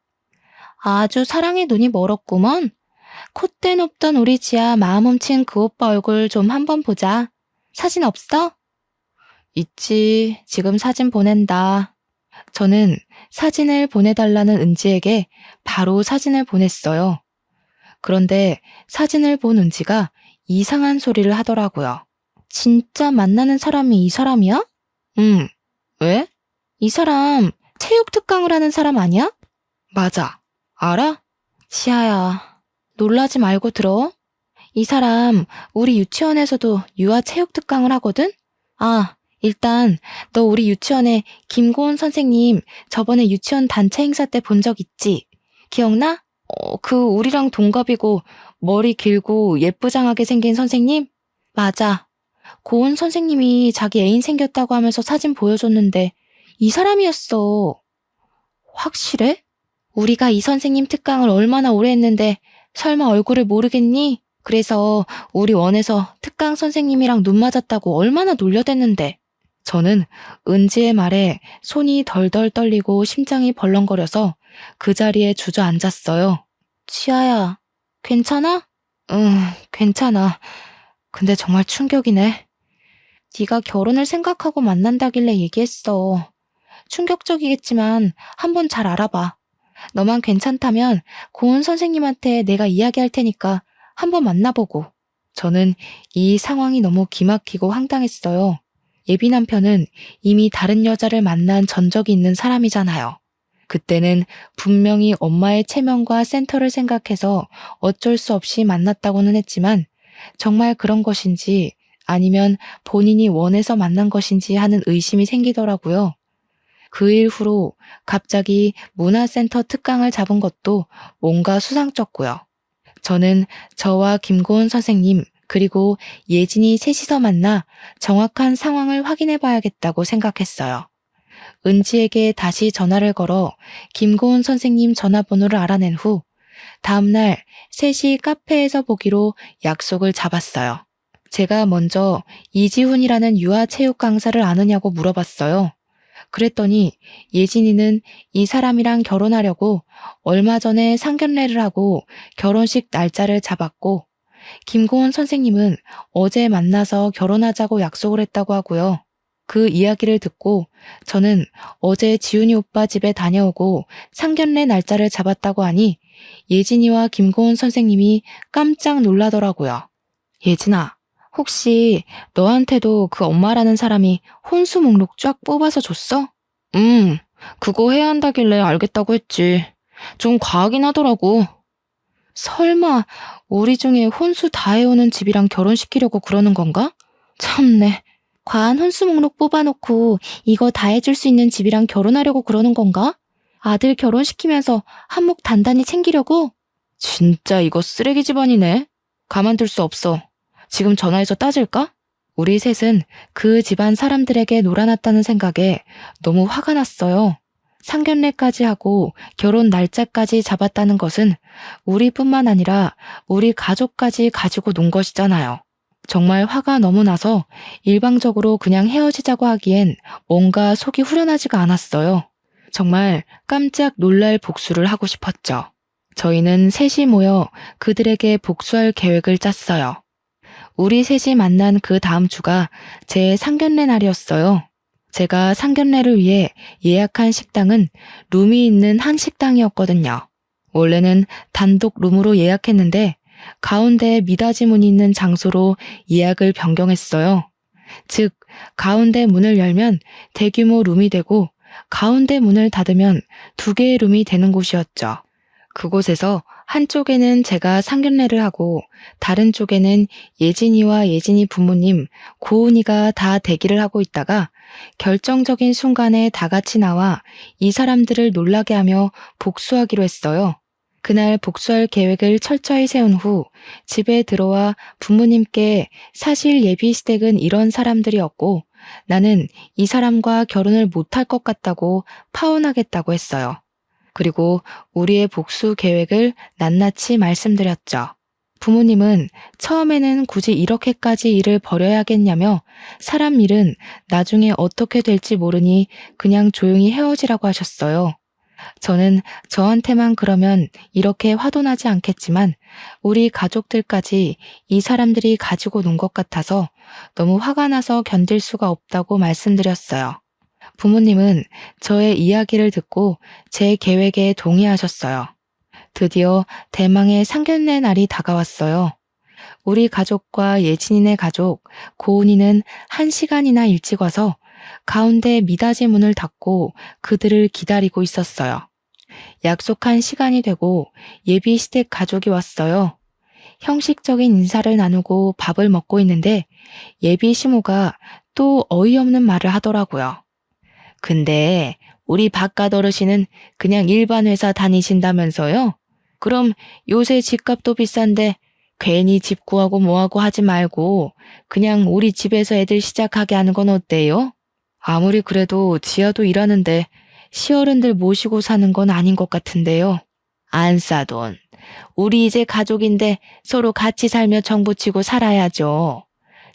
아주 사랑의 눈이 멀었구먼. 콧대 높던 우리 지아 마음 훔친 그 오빠 얼굴 좀 한번 보자. 사진 없어? 있지. 지금 사진 보낸다. 저는 사진을 보내달라는 은지에게 바로 사진을 보냈어요. 그런데 사진을 본 은지가 이상한 소리를 하더라고요. 진짜 만나는 사람이 이 사람이야? 왜? 이 사람 체육 특강을 하는 사람 아니야? 맞아. 알아? 지아야, 놀라지 말고 들어. 이 사람 우리 유치원에서도 유아 체육 특강을 하거든? 아, 일단 너 우리 유치원에 김고은 선생님 저번에 유치원 단체 행사 때 본 적 있지? 기억나? 우리랑 동갑이고 머리 길고 예쁘장하게 생긴 선생님? 맞아. 고은 선생님이 자기 애인 생겼다고 하면서 사진 보여줬는데 이 사람이었어. 확실해? 우리가 이 선생님 특강을 얼마나 오래 했는데 설마 얼굴을 모르겠니? 그래서 우리 원에서 특강 선생님이랑 눈 맞았다고 얼마나 놀려댔는데. 저는 은지의 말에 손이 덜덜 떨리고 심장이 벌렁거려서 그 자리에 주저앉았어요. 지아야, 괜찮아? 응, 괜찮아. 근데 정말 충격이네. 네가 결혼을 생각하고 만난다길래 얘기했어. 충격적이겠지만 한번 잘 알아봐. 너만 괜찮다면 고은 선생님한테 내가 이야기할 테니까 한번 만나보고. 저는 이 상황이 너무 기막히고 황당했어요. 예비 남편은 이미 다른 여자를 만난 전적이 있는 사람이잖아요. 그때는 분명히 엄마의 체면과 센터를 생각해서 어쩔 수 없이 만났다고는 했지만 정말 그런 것인지 아니면 본인이 원해서 만난 것인지 하는 의심이 생기더라고요. 그 일 후로 갑자기 문화센터 특강을 잡은 것도 뭔가 수상쩍고요. 저는 저와 김고은 선생님 그리고 예진이 셋이서 만나 정확한 상황을 확인해 봐야겠다고 생각했어요. 은지에게 다시 전화를 걸어 김고은 선생님 전화번호를 알아낸 후 다음날 셋이 카페에서 보기로 약속을 잡았어요. 제가 먼저 이지훈이라는 유아체육 강사를 아느냐고 물어봤어요. 그랬더니 예진이는 이 사람이랑 결혼하려고 얼마 전에 상견례를 하고 결혼식 날짜를 잡았고 김고은 선생님은 어제 만나서 결혼하자고 약속을 했다고 하고요. 그 이야기를 듣고 저는 어제 지훈이 오빠 집에 다녀오고 상견례 날짜를 잡았다고 하니 예진이와 김고은 선생님이 깜짝 놀라더라고요. 예진아, 혹시 너한테도 그 엄마라는 사람이 혼수 목록 쫙 뽑아서 줬어? 그거 해야 한다길래 알겠다고 했지. 좀 과하긴 하더라고. 설마 우리 중에 혼수 다 해오는 집이랑 결혼시키려고 그러는 건가? 참네. 과한 혼수 목록 뽑아놓고 이거 다 해줄 수 있는 집이랑 결혼하려고 그러는 건가? 아들 결혼시키면서 한몫 단단히 챙기려고? 진짜 이거 쓰레기 집안이네. 가만둘 수 없어. 지금 전화해서 따질까? 우리 셋은 그 집안 사람들에게 놀아났다는 생각에 너무 화가 났어요. 상견례까지 하고 결혼 날짜까지 잡았다는 것은 우리뿐만 아니라 우리 가족까지 가지고 논 것이잖아요. 정말 화가 너무 나서 일방적으로 그냥 헤어지자고 하기엔 뭔가 속이 후련하지가 않았어요. 정말 깜짝 놀랄 복수를 하고 싶었죠. 저희는 셋이 모여 그들에게 복수할 계획을 짰어요. 우리 셋이 만난 그 다음 주가 제 상견례 날이었어요. 제가 상견례를 위해 예약한 식당은 룸이 있는 한 식당이었거든요. 원래는 단독 룸으로 예약했는데 가운데 미닫이 문이 있는 장소로 예약을 변경했어요. 즉, 가운데 문을 열면 대규모 룸이 되고 가운데 문을 닫으면 2개의 룸이 되는 곳이었죠. 그곳에서 한쪽에는 제가 상견례를 하고 다른 쪽에는 예진이와 예진이 부모님, 고은이가 다 대기를 하고 있다가 결정적인 순간에 다 같이 나와 이 사람들을 놀라게 하며 복수하기로 했어요. 그날 복수할 계획을 철저히 세운 후 집에 들어와 부모님께 사실 예비 시댁은 이런 사람들이었고 나는 이 사람과 결혼을 못할 것 같다고 파혼하겠다고 했어요. 그리고 우리의 복수 계획을 낱낱이 말씀드렸죠. 부모님은 처음에는 굳이 이렇게까지 일을 벌여야겠냐며 사람 일은 나중에 어떻게 될지 모르니 그냥 조용히 헤어지라고 하셨어요. 저는 저한테만 그러면 이렇게 화도 나지 않겠지만 우리 가족들까지 이 사람들이 가지고 논 것 같아서 너무 화가 나서 견딜 수가 없다고 말씀드렸어요. 부모님은 저의 이야기를 듣고 제 계획에 동의하셨어요. 드디어 대망의 상견례 날이 다가왔어요. 우리 가족과 예진이네 가족, 고은이는 1시간이나 일찍 와서 가운데 미닫이 문을 닫고 그들을 기다리고 있었어요. 약속한 시간이 되고 예비 시댁 가족이 왔어요. 형식적인 인사를 나누고 밥을 먹고 있는데 예비 시모가 또 어이없는 말을 하더라고요. 근데 우리 바깥 어르신은 그냥 일반 회사 다니신다면서요? 그럼 요새 집값도 비싼데 괜히 집 구하고 뭐하고 하지 말고 그냥 우리 집에서 애들 시작하게 하는 건 어때요? 아무리 그래도 지아도 일하는데 시어른들 모시고 사는 건 아닌 것 같은데요. 안 싸돈. 우리 이제 가족인데 서로 같이 살며 정부치고 살아야죠.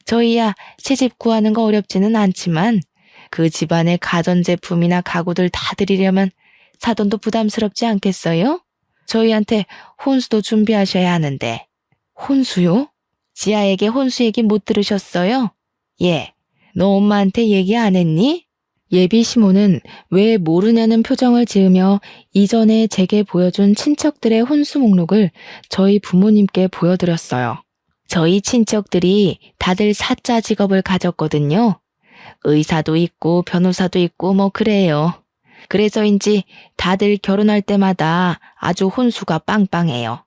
저희야 시집 구하는 거 어렵지는 않지만 그 집안의 가전제품이나 가구들 다 드리려면 사돈도 부담스럽지 않겠어요? 저희한테 혼수도 준비하셔야 하는데. 혼수요? 지아에게 혼수 얘기 못 들으셨어요? 예. 너 엄마한테 얘기 안 했니? 예비 시모는 왜 모르냐는 표정을 지으며 이전에 제게 보여준 친척들의 혼수 목록을 저희 부모님께 보여드렸어요. 저희 친척들이 다들 사자 직업을 가졌거든요. 의사도 있고 변호사도 있고 뭐 그래요. 그래서인지 다들 결혼할 때마다 아주 혼수가 빵빵해요.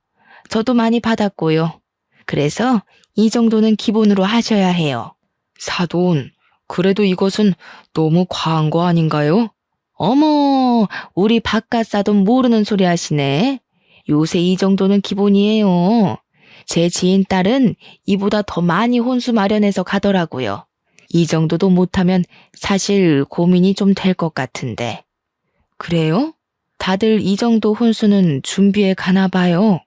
저도 많이 받았고요. 그래서 이 정도는 기본으로 하셔야 해요. 사돈, 그래도 이것은 너무 과한 거 아닌가요? 어머, 우리 바깥 사돈 모르는 소리 하시네. 요새 이 정도는 기본이에요. 제 지인 딸은 이보다 더 많이 혼수 마련해서 가더라고요. 이 정도도 못하면 사실 고민이 좀 될 것 같은데. 그래요? 다들 이 정도 혼수는 준비해 가나 봐요.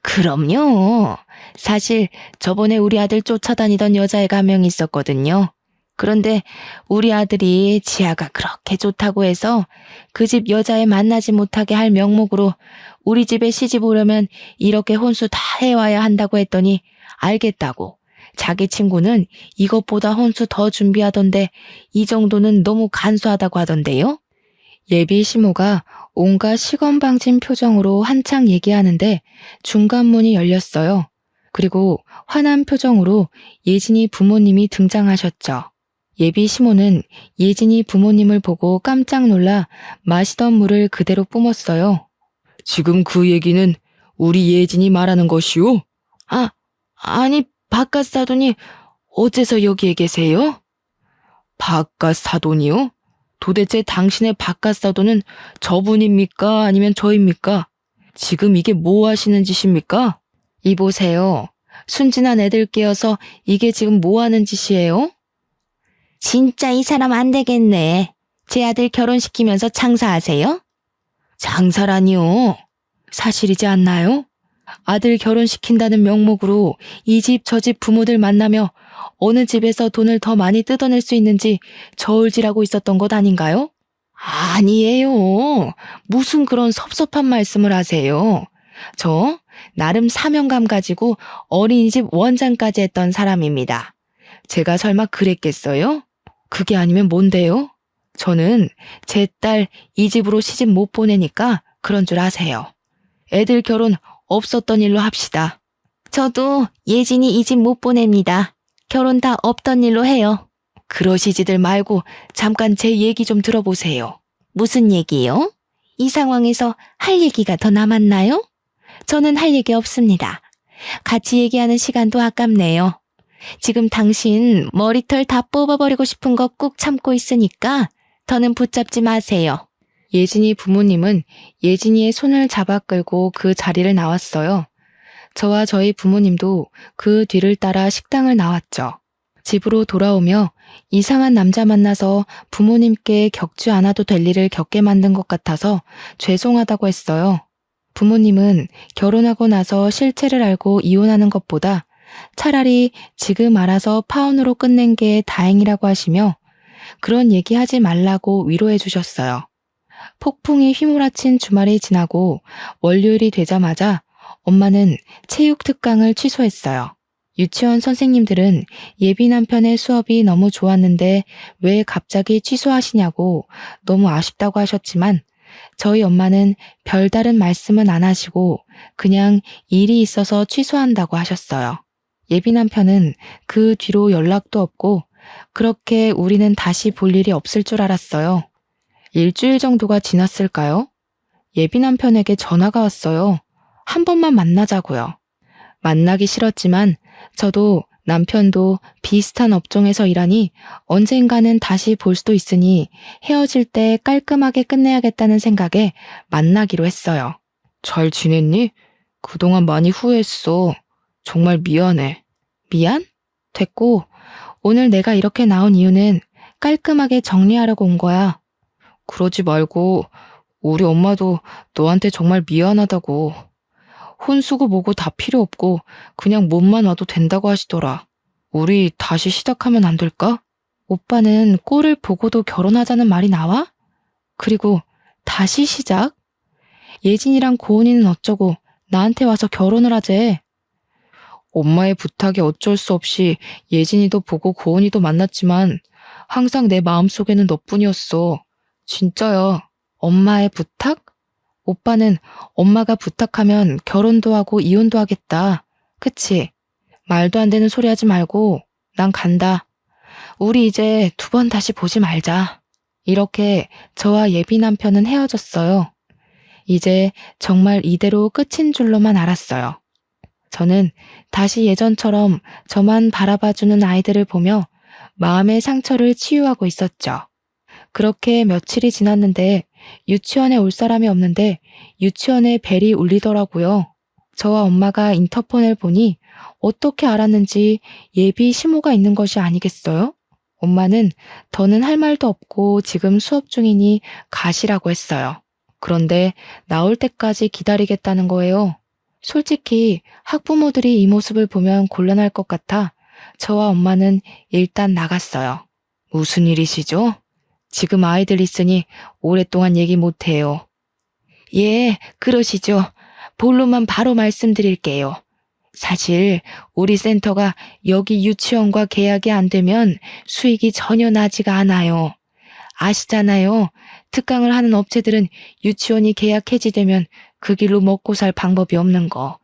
그럼요. 사실 저번에 우리 아들 쫓아다니던 여자애가 한 명 있었거든요. 그런데 우리 아들이 지아가 그렇게 좋다고 해서 그 집 여자애 만나지 못하게 할 명목으로 우리 집에 시집 오려면 이렇게 혼수 다 해와야 한다고 했더니 알겠다고. 자기 친구는 이것보다 혼수 더 준비하던데 이 정도는 너무 간소하다고 하던데요. 예비 시모가 온갖 시건방진 표정으로 한창 얘기하는데 중간 문이 열렸어요. 그리고 화난 표정으로 예진이 부모님이 등장하셨죠. 예비 시모는 예진이 부모님을 보고 깜짝 놀라 마시던 물을 그대로 뿜었어요. 지금 그 얘기는 우리 예진이 말하는 것이오? 아니 바깥 사돈이 어째서 여기에 계세요? 바깥 사돈이요? 도대체 당신의 바깥 사돈은 저분입니까? 아니면 저입니까? 지금 이게 뭐 하시는 짓입니까? 이보세요. 순진한 애들 깨어서 이게 지금 뭐 하는 짓이에요? 진짜 이 사람 안 되겠네. 제 아들 결혼시키면서 장사하세요? 장사라니요. 사실이지 않나요? 아들 결혼시킨다는 명목으로 이 집 저 집 부모들 만나며 어느 집에서 돈을 더 많이 뜯어낼 수 있는지 저울질하고 있었던 것 아닌가요? 아니에요. 무슨 그런 섭섭한 말씀을 하세요. 저 나름 사명감 가지고 어린이집 원장까지 했던 사람입니다. 제가 설마 그랬겠어요? 그게 아니면 뭔데요? 저는 제 딸 이 집으로 시집 못 보내니까 그런 줄 아세요. 애들 결혼 없었던 일로 합시다. 저도 예진이 이 집 못 보냅니다. 결혼 다 없던 일로 해요. 그러시지들 말고 잠깐 제 얘기 좀 들어보세요. 무슨 얘기요? 이 상황에서 할 얘기가 더 남았나요? 저는 할 얘기 없습니다. 같이 얘기하는 시간도 아깝네요. 지금 당신 머리털 다 뽑아버리고 싶은 거 꾹 참고 있으니까 더는 붙잡지 마세요. 예진이 부모님은 예진이의 손을 잡아 끌고 그 자리를 나왔어요. 저와 저희 부모님도 그 뒤를 따라 식당을 나왔죠. 집으로 돌아오며 이상한 남자 만나서 부모님께 겪지 않아도 될 일을 겪게 만든 것 같아서 죄송하다고 했어요. 부모님은 결혼하고 나서 실체를 알고 이혼하는 것보다 차라리 지금 알아서 파혼으로 끝낸 게 다행이라고 하시며 그런 얘기하지 말라고 위로해 주셨어요. 폭풍이 휘몰아친 주말이 지나고 월요일이 되자마자 엄마는 체육 특강을 취소했어요. 유치원 선생님들은 예비 남편의 수업이 너무 좋았는데 왜 갑자기 취소하시냐고 너무 아쉽다고 하셨지만 저희 엄마는 별다른 말씀은 안 하시고 그냥 일이 있어서 취소한다고 하셨어요. 예비 남편은 그 뒤로 연락도 없고 그렇게 우리는 다시 볼 일이 없을 줄 알았어요. 일주일 정도가 지났을까요? 예비 남편에게 전화가 왔어요. 한 번만 만나자고요. 만나기 싫었지만 저도 남편도 비슷한 업종에서 일하니 언젠가는 다시 볼 수도 있으니 헤어질 때 깔끔하게 끝내야겠다는 생각에 만나기로 했어요. 잘 지냈니? 그동안 많이 후회했어. 정말 미안해. 미안? 됐고, 오늘 내가 이렇게 나온 이유는 깔끔하게 정리하려고 온 거야. 그러지 말고, 우리 엄마도 너한테 정말 미안하다고. 혼수고 뭐고 다 필요 없고 그냥 몸만 와도 된다고 하시더라. 우리 다시 시작하면 안 될까? 오빠는 꼴을 보고도 결혼하자는 말이 나와? 그리고 다시 시작? 예진이랑 고은이는 어쩌고 나한테 와서 결혼을 하재. 엄마의 부탁에 어쩔 수 없이 예진이도 보고 고은이도 만났지만 항상 내 마음속에는 너뿐이었어. 진짜야. 엄마의 부탁? 오빠는 엄마가 부탁하면 결혼도 하고 이혼도 하겠다. 그치? 말도 안 되는 소리 하지 말고 난 간다. 우리 이제 2번 다시 보지 말자. 이렇게 저와 예비 남편은 헤어졌어요. 이제 정말 이대로 끝인 줄로만 알았어요. 저는 다시 예전처럼 저만 바라봐주는 아이들을 보며 마음의 상처를 치유하고 있었죠. 그렇게 며칠이 지났는데 유치원에 올 사람이 없는데 유치원에 벨이 울리더라고요. 저와 엄마가 인터폰을 보니 어떻게 알았는지 예비 시모가 있는 것이 아니겠어요? 엄마는 더는 할 말도 없고 지금 수업 중이니 가시라고 했어요. 그런데 나올 때까지 기다리겠다는 거예요. 솔직히 학부모들이 이 모습을 보면 곤란할 것 같아 저와 엄마는 일단 나갔어요. 무슨 일이시죠? 지금 아이들 있으니 오랫동안 얘기 못해요. 예, 그러시죠. 본론만 바로 말씀드릴게요. 사실 우리 센터가 여기 유치원과 계약이 안 되면 수익이 전혀 나지가 않아요. 아시잖아요. 특강을 하는 업체들은 유치원이 계약 해지되면 그 길로 먹고 살 방법이 없는 거.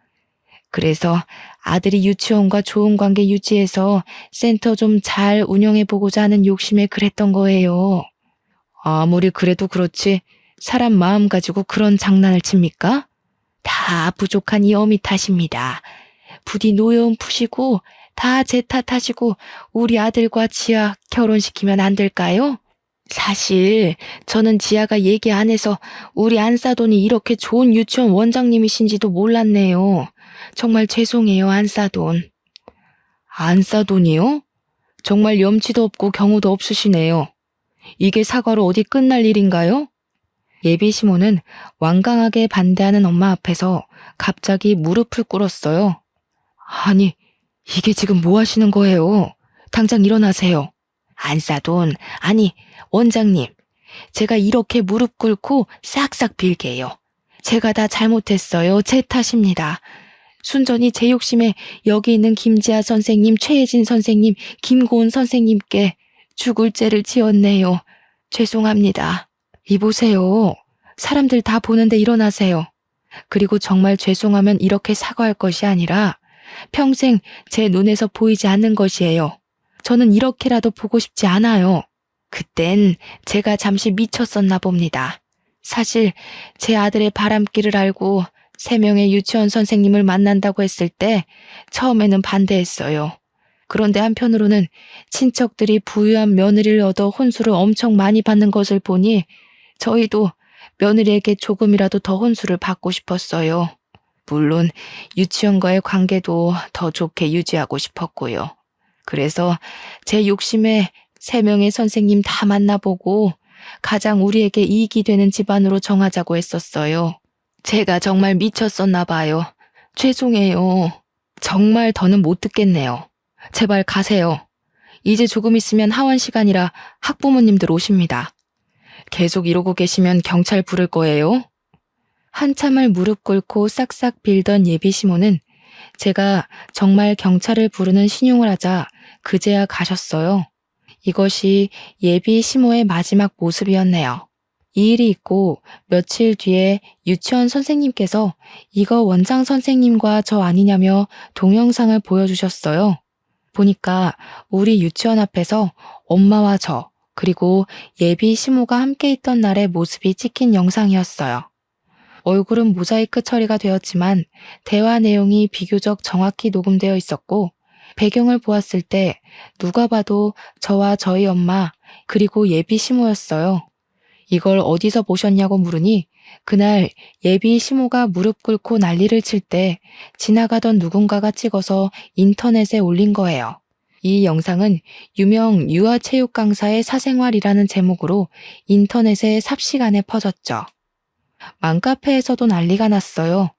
그래서 아들이 유치원과 좋은 관계 유지해서 센터 좀 잘 운영해보고자 하는 욕심에 그랬던 거예요. 아무리 그래도 그렇지 사람 마음 가지고 그런 장난을 칩니까? 다 부족한 이 어미 탓입니다. 부디 노여움 푸시고 다 제 탓하시고 우리 아들과 지아 결혼시키면 안 될까요? 사실 저는 지아가 얘기 안 해서 우리 안사돈이 이렇게 좋은 유치원 원장님이신지도 몰랐네요. 정말 죄송해요, 안사돈. 안사돈이요? 정말 염치도 없고 경우도 없으시네요. 이게 사과로 어디 끝날 일인가요? 예비 시모는 완강하게 반대하는 엄마 앞에서 갑자기 무릎을 꿇었어요. 아니, 이게 지금 뭐 하시는 거예요? 당장 일어나세요. 안사돈, 아니, 원장님. 제가 이렇게 무릎 꿇고 싹싹 빌게요. 제가 다 잘못했어요. 제 탓입니다. 순전히 제 욕심에 여기 있는 김지아 선생님, 최혜진 선생님, 김고은 선생님께 죽을 죄를 지었네요. 죄송합니다. 이보세요. 사람들 다 보는데 일어나세요. 그리고 정말 죄송하면 이렇게 사과할 것이 아니라 평생 제 눈에서 보이지 않는 것이에요. 저는 이렇게라도 보고 싶지 않아요. 그땐 제가 잠시 미쳤었나 봅니다. 사실 제 아들의 바람길을 알고 3명의 유치원 선생님을 만난다고 했을 때 처음에는 반대했어요. 그런데 한편으로는 친척들이 부유한 며느리를 얻어 혼수를 엄청 많이 받는 것을 보니 저희도 며느리에게 조금이라도 더 혼수를 받고 싶었어요. 물론 유치원과의 관계도 더 좋게 유지하고 싶었고요. 그래서 제 욕심에 3명의 선생님 다 만나보고 가장 우리에게 이익이 되는 집안으로 정하자고 했었어요. 제가 정말 미쳤었나 봐요. 죄송해요. 정말 더는 못 듣겠네요. 제발 가세요. 이제 조금 있으면 하원 시간이라 학부모님들 오십니다. 계속 이러고 계시면 경찰 부를 거예요. 한참을 무릎 꿇고 싹싹 빌던 예비 시모는 제가 정말 경찰을 부르는 신용을 하자 그제야 가셨어요. 이것이 예비 시모의 마지막 모습이었네요. 이 일이 있고 며칠 뒤에 유치원 선생님께서 이거 원장 선생님과 저 아니냐며 동영상을 보여주셨어요. 보니까 우리 유치원 앞에서 엄마와 저 그리고 예비 시모가 함께 있던 날의 모습이 찍힌 영상이었어요. 얼굴은 모자이크 처리가 되었지만 대화 내용이 비교적 정확히 녹음되어 있었고 배경을 보았을 때 누가 봐도 저와 저희 엄마 그리고 예비 시모였어요. 이걸 어디서 보셨냐고 물으니 그날 예비 시모가 무릎 꿇고 난리를 칠 때 지나가던 누군가가 찍어서 인터넷에 올린 거예요. 이 영상은 유명 유아체육 강사의 사생활이라는 제목으로 인터넷에 삽시간에 퍼졌죠. 맘카페에서도 난리가 났어요.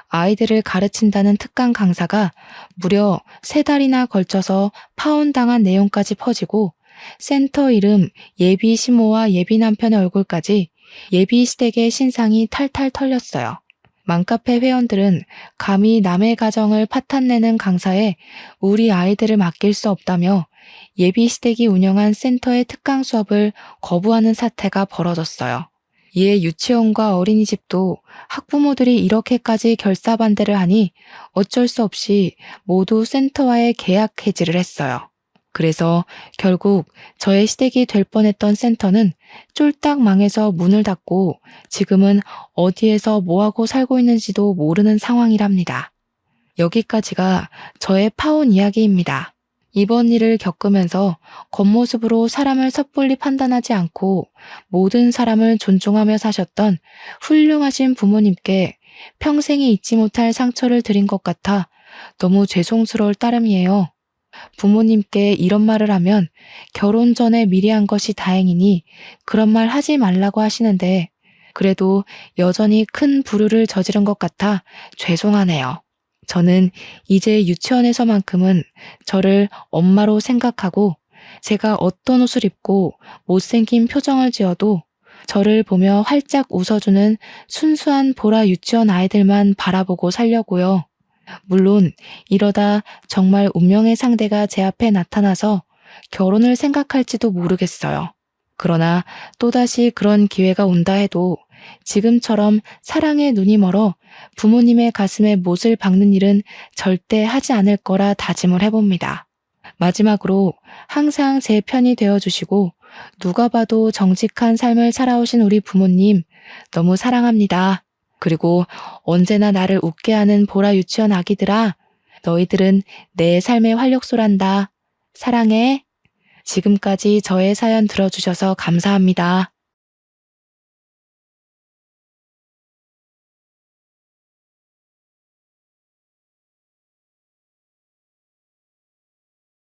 아이들을 가르친다는 특강 강사가 무려 3달이나 걸쳐서 파혼당한 내용까지 퍼지고 센터 이름 예비 시모와 예비 남편의 얼굴까지 예비 시댁의 신상이 탈탈 털렸어요. 맘카페 회원들은 감히 남의 가정을 파탄내는 강사에 우리 아이들을 맡길 수 없다며 예비 시댁이 운영한 센터의 특강 수업을 거부하는 사태가 벌어졌어요. 이에 유치원과 어린이집도 학부모들이 이렇게까지 결사반대를 하니 어쩔 수 없이 모두 센터와의 계약 해지를 했어요. 그래서 결국 저의 시댁이 될 뻔했던 센터는 쫄딱 망해서 문을 닫고 지금은 어디에서 뭐하고 살고 있는지도 모르는 상황이랍니다. 여기까지가 저의 파혼 이야기입니다. 이번 일을 겪으면서 겉모습으로 사람을 섣불리 판단하지 않고 모든 사람을 존중하며 사셨던 훌륭하신 부모님께 평생에 잊지 못할 상처를 드린 것 같아 너무 죄송스러울 따름이에요. 부모님께 이런 말을 하면 결혼 전에 미리 한 것이 다행이니 그런 말 하지 말라고 하시는데 그래도 여전히 큰 불효를 저지른 것 같아 죄송하네요. 저는 이제 유치원에서만큼은 저를 엄마로 생각하고 제가 어떤 옷을 입고 못생긴 표정을 지어도 저를 보며 활짝 웃어주는 순수한 보라 유치원 아이들만 바라보고 살려고요. 물론 이러다 정말 운명의 상대가 제 앞에 나타나서 결혼을 생각할지도 모르겠어요. 그러나 또다시 그런 기회가 온다 해도 지금처럼 사랑에 눈이 멀어 부모님의 가슴에 못을 박는 일은 절대 하지 않을 거라 다짐을 해봅니다. 마지막으로 항상 제 편이 되어주시고 누가 봐도 정직한 삶을 살아오신 우리 부모님 너무 사랑합니다. 그리고 언제나 나를 웃게 하는 보라 유치원 아기들아, 너희들은 내 삶의 활력소란다. 사랑해. 지금까지 저의 사연 들어주셔서 감사합니다.